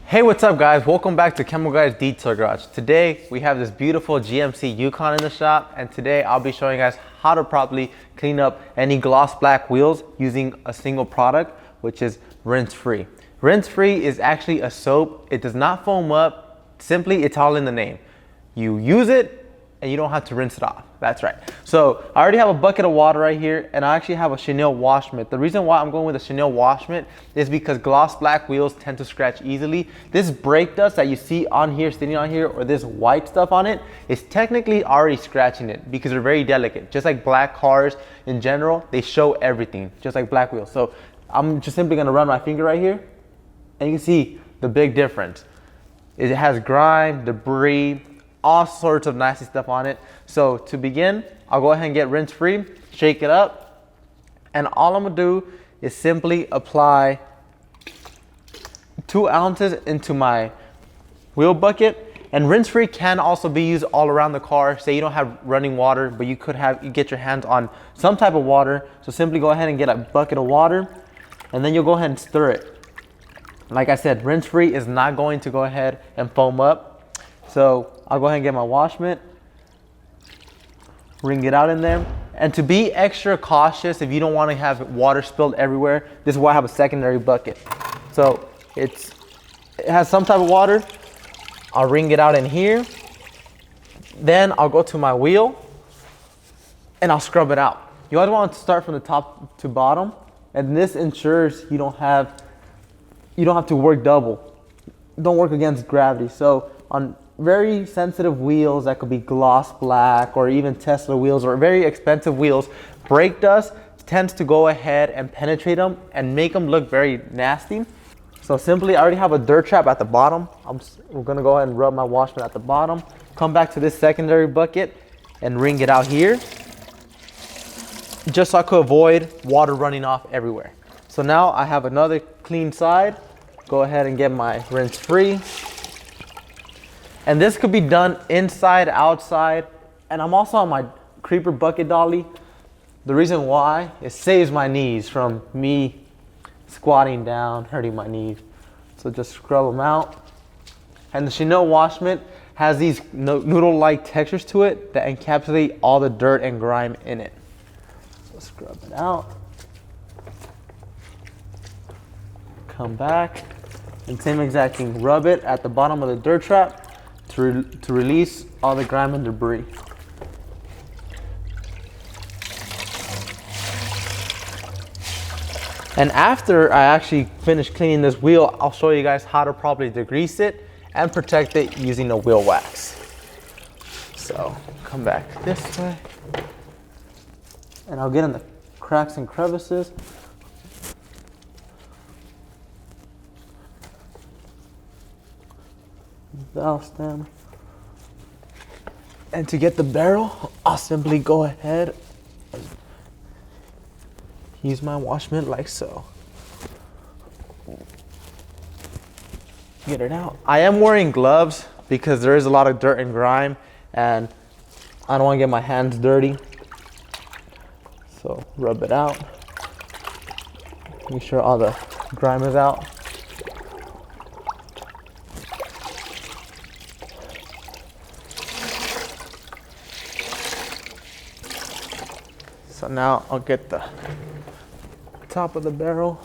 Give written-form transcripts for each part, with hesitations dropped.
Hey, what's up guys? Welcome back to Chemical Guys Detail Garage. Today we have this beautiful GMC Yukon in the shop, and today I'll be showing you guys how to properly clean up any gloss black wheels using a single product, which is rinse free. Rinse free is actually a soap. It does not foam up. Simply, it's all in the name. You use it and you don't have to rinse it off. That's right. So I already have a bucket of water right here, and I actually have a chenille wash mitt. The reason why I'm going with a chenille wash mitt is because gloss black wheels tend to scratch easily. This brake dust that you see on here, sitting on here, or this white stuff on it, is technically already scratching it because they're very delicate. Just like black cars in general, they show everything, just like black wheels. So I'm just simply gonna run my finger right here, and you can see the big difference. It has grime, debris, all sorts of nasty stuff on it. So to begin, I'll go ahead and get rinse free, shake it up, and all I'm gonna do is simply apply 2 ounces into my wheel bucket. And rinse free can also be used all around the car. Say you don't have running water, but you get your hands on some type of water. So simply go ahead and get a bucket of water, and then you'll go ahead and stir it. Like I said, rinse free is not going to go ahead and foam up. So I'll go ahead and get my wash mitt, wring it out in there. And to be extra cautious, if you don't want to have water spilled everywhere, this is why I have a secondary bucket. So it has some type of water. I'll wring it out in here. Then I'll go to my wheel and I'll scrub it out. You always want to start from the top to bottom, and this ensures you don't have to work double. Don't work against gravity. So on very sensitive wheels that could be gloss black, or even Tesla wheels, or very expensive wheels, brake dust tends to go ahead and penetrate them and make them look very nasty. So simply, I already have a dirt trap at the bottom. We're gonna go ahead and rub my wash mitt at the bottom, come back to this secondary bucket and wring it out here, just so I could avoid water running off everywhere. So now I have another clean side. Go ahead and get my rinse free. And this could be done inside, outside. And I'm also on my creeper bucket dolly. The reason why, it saves my knees from me squatting down, hurting my knees. So just scrub them out. And the chenille wash mitt has these noodle-like textures to it that encapsulate all the dirt and grime in it. So scrub it out. Come back. And same exact thing, rub it at the bottom of the dirt trap to release all the grime and debris. And after I actually finish cleaning this wheel, I'll show you guys how to properly degrease it and protect it using a wheel wax. So come back this way, and I'll get in the cracks and crevices. Valve stem. And to get the barrel, I'll simply go ahead and use my wash mitt like so. Get it out. I am wearing gloves because there is a lot of dirt and grime, and I don't want to get my hands dirty. So rub it out. Make sure all the grime is out. So now I'll get the top of the barrel.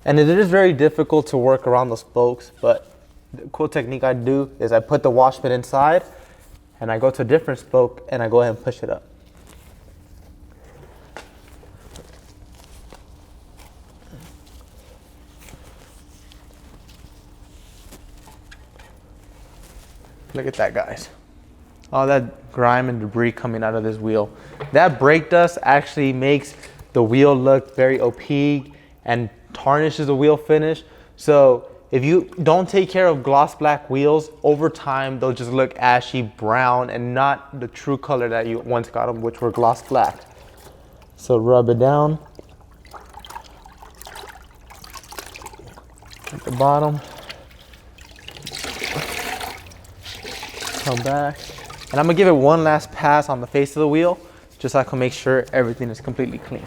And it is very difficult to work around the spokes, but the cool technique I do is I put the wash mitt inside and I go to a different spoke and I go ahead and push it up. Look at that, guys. All that grime and debris coming out of this wheel. That brake dust actually makes the wheel look very opaque and tarnishes the wheel finish. So if you don't take care of gloss black wheels, over time they'll just look ashy brown and not the true color that you once got them, which were gloss black. So rub it down at the bottom. Come back. And I'm gonna give it one last pass on the face of the wheel, just so I can make sure everything is completely clean.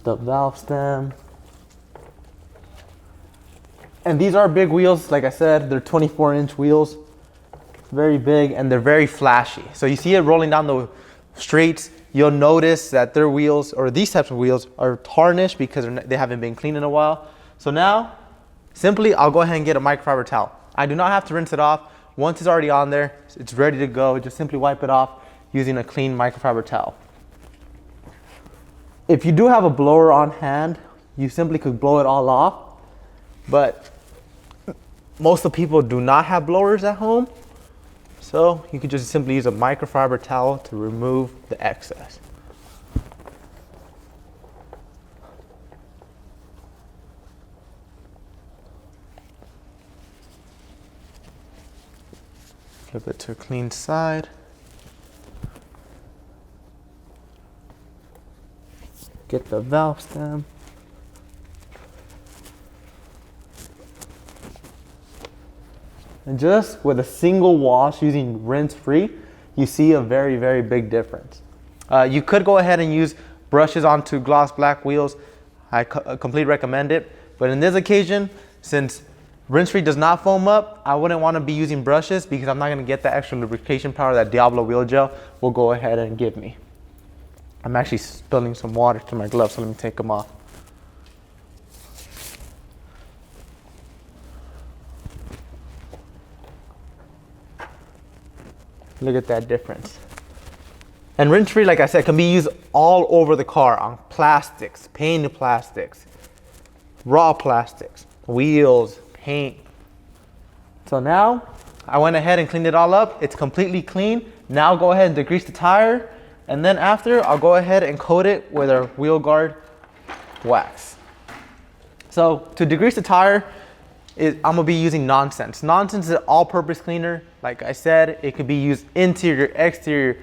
The valve stem, And these are big wheels. Like I said, they're 24-inch wheels. Very big, and they're very flashy. So you see it rolling down the streets, you'll notice that their wheels, or these types of wheels, are tarnished because they haven't been cleaned in a while. So now, simply, I'll go ahead and get a microfiber towel. I do not have to rinse it off. Once it's already on there, it's ready to go. Just simply wipe it off using a clean microfiber towel. If you do have a blower on hand, you simply could blow it all off. But most of the people do not have blowers at home. So you could just simply use a microfiber towel to remove the excess. Flip it to a clean side. Get the valve stem. And just with a single wash using rinse free, you see a very, very big difference. You could go ahead and use brushes onto gloss black wheels. I completely recommend it. But in this occasion, since rinse free does not foam up, I wouldn't want to be using brushes because I'm not going to get the extra lubrication power that Diablo wheel gel will go ahead and give me. I'm actually spilling some water to my gloves, so let me take them off. Look at that difference. And rinse free, like I said, can be used all over the car, on plastics, painted plastics, raw plastics, wheels, paint. So now I went ahead and cleaned it all up. It's completely clean. Now go ahead and degrease the tire. And then after, I'll go ahead and coat it with our wheel guard wax. So to degrease the tire, I'm gonna be using Nonsense. Nonsense is an all-purpose cleaner. Like I said, it could be used interior, exterior,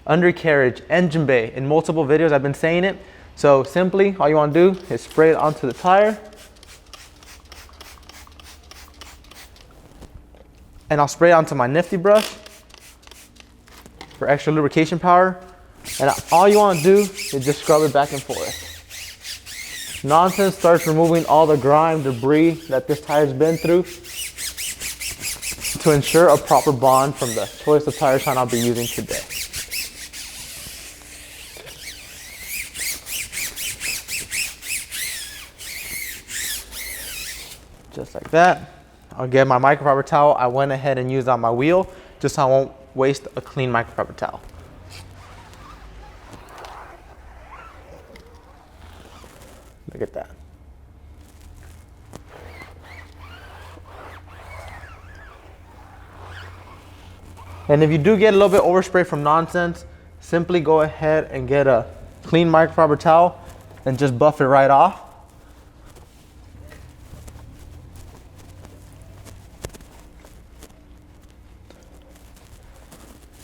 undercarriage, engine bay. In multiple videos, I've been saying it. So simply, all you wanna do is spray it onto the tire. And I'll spray it onto my nifty brush for extra lubrication power. And all you want to do is just scrub it back and forth. Nonsense starts removing all the grime, debris that this tire's been through to ensure a proper bond from the choice of tire shine I'll be using today. Just like that. I'll get my microfiber towel. I went ahead and used on my wheel just so I won't waste a clean microfiber towel. Look at that. And if you do get a little bit overspray from Nonsense, simply go ahead and get a clean microfiber towel and just buff it right off.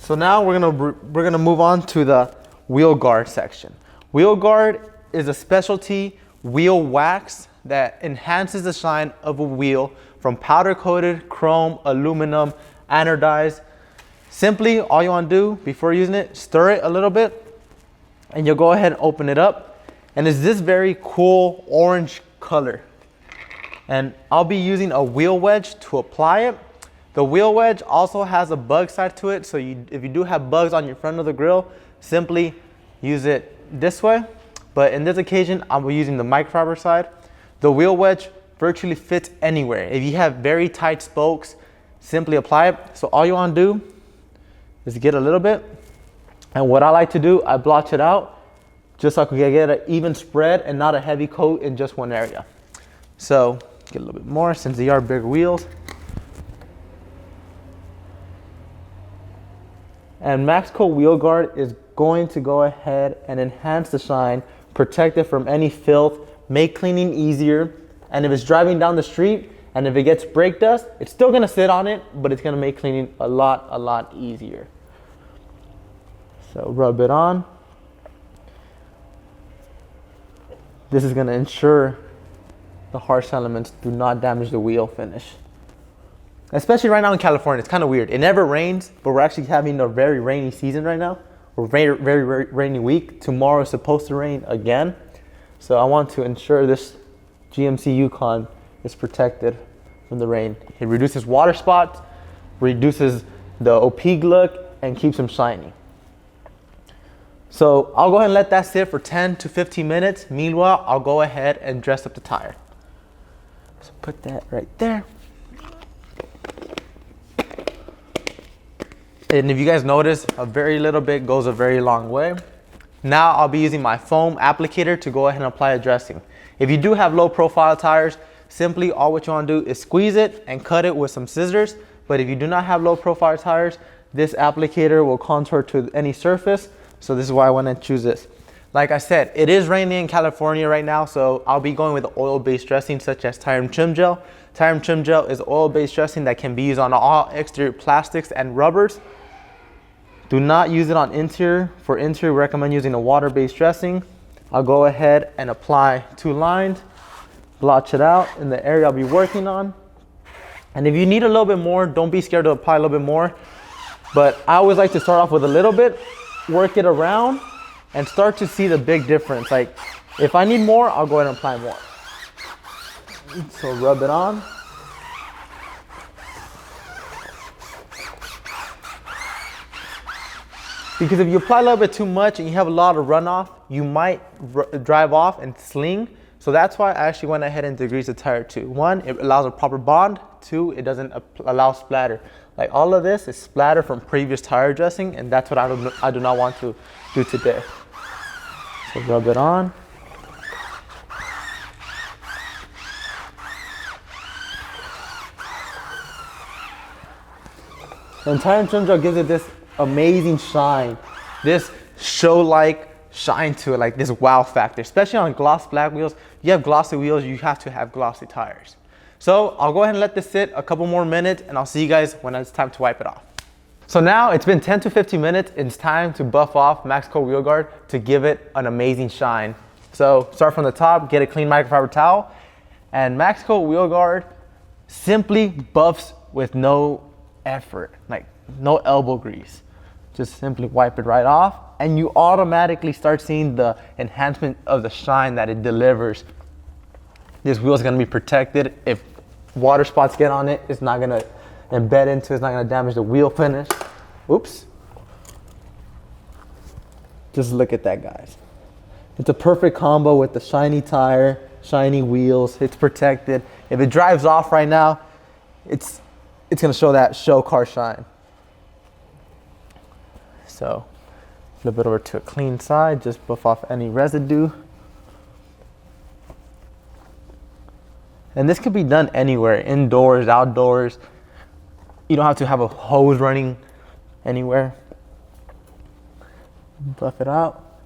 So now we're gonna move on to the wheel guard section. Wheel guard is a specialty wheel wax that enhances the shine of a wheel from powder coated, chrome, aluminum, anodized. Simply, all you want to do before using it, stir it a little bit, and you'll go ahead and open it up. And it's this very cool orange color. And I'll be using a wheel wedge to apply it. The wheel wedge also has a bug side to it, so if you do have bugs on your front of the grill, simply use it this way. But in this occasion, I'll be using the microfiber side. The wheel wedge virtually fits anywhere. If you have very tight spokes, simply apply it. So all you want to do is get a little bit. And what I like to do, I blotch it out just so I can get an even spread and not a heavy coat in just one area. So get a little bit more since they are bigger wheels. And Max Coat Wheel Guard is going to go ahead and enhance the shine, protect it from any filth, make cleaning easier. And if it's driving down the street and if it gets brake dust, it's still gonna sit on it, but it's gonna make cleaning a lot easier. So rub it on. This is gonna ensure the harsh elements do not damage the wheel finish. Especially right now in California, it's kind of weird. It never rains, but we're actually having a very rainy season right now. Or very rainy week. Tomorrow is supposed to rain again. So I want to ensure this GMC Yukon is protected from the rain. It reduces water spots, reduces the opaque look, and keeps them shiny. So I'll go ahead and let that sit for 10 to 15 minutes. Meanwhile, I'll go ahead and dress up the tire. So put that right there. And if you guys notice, a very little bit goes a very long way. Now I'll be using my foam applicator to go ahead and apply a dressing. If you do have low profile tires, simply all what you want to do is squeeze it and cut it with some scissors. But if you do not have low profile tires, this applicator will contour to any surface. So this is why I want to choose this. Like I said, it is raining in California right now, so I'll be going with oil-based dressing such as tire and trim gel. Tire and trim gel is oil-based dressing that can be used on all exterior plastics and rubbers. Do not use it on interior. For interior, we recommend using a water-based dressing. I'll go ahead and apply 2 lines, blotch it out in the area I'll be working on. And if you need a little bit more, don't be scared to apply a little bit more. But I always like to start off with a little bit, work it around, and start to see the big difference. Like if I need more, I'll go ahead and apply more. So rub it on. Because if you apply a little bit too much and you have a lot of runoff, you might drive off and sling. So that's why I actually went ahead and degreased the tire too. 1, it allows a proper bond. 2, it doesn't allow splatter. Like all of this is splatter from previous tire dressing, and that's what I do not want to do today. So rub it on. And tire and trim gel gives it this amazing shine, this show-like shine to it, like this wow factor, especially on gloss black wheels. You have glossy wheels, you have to have glossy tires. So I'll go ahead and let this sit a couple more minutes, and I'll see you guys when it's time to wipe it off. So now it's been 10 to 15 minutes. It's time to buff off Max Coat Wheel Guard to give it an amazing shine. So start from the top, get a clean microfiber towel, and Max Coat Wheel Guard simply buffs with no effort, like no elbow grease. Just simply wipe it right off, and you automatically start seeing the enhancement of the shine that it delivers. This wheel is going to be protected. If water spots get on it, it's not going to embed into it. It's not going to damage the wheel finish. Oops. Just look at that, guys. It's a perfect combo with the shiny tire, shiny wheels. It's protected. If it drives off right now, it's going to show that show car shine. So flip it over to a clean side, just buff off any residue. And this could be done anywhere, indoors, outdoors. You don't have to have a hose running anywhere. Buff it out.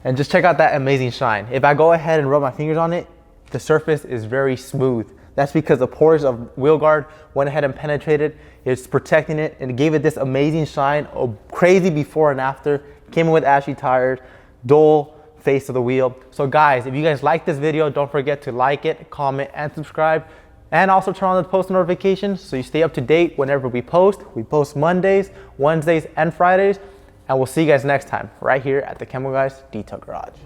And just check out that amazing shine. If I go ahead and rub my fingers on it, the surface is very smooth. That's because the pores of wheel guard went ahead and penetrated. It's protecting it, and it gave it this amazing shine, a crazy before and after. Came in with ashy tires, dull face of the wheel. So guys, if you guys like this video, don't forget to like it, comment, and subscribe. And also turn on the post notifications so you stay up to date whenever we post. We post Mondays, Wednesdays, and Fridays. And we'll see you guys next time right here at the Chemical Guys Detail Garage.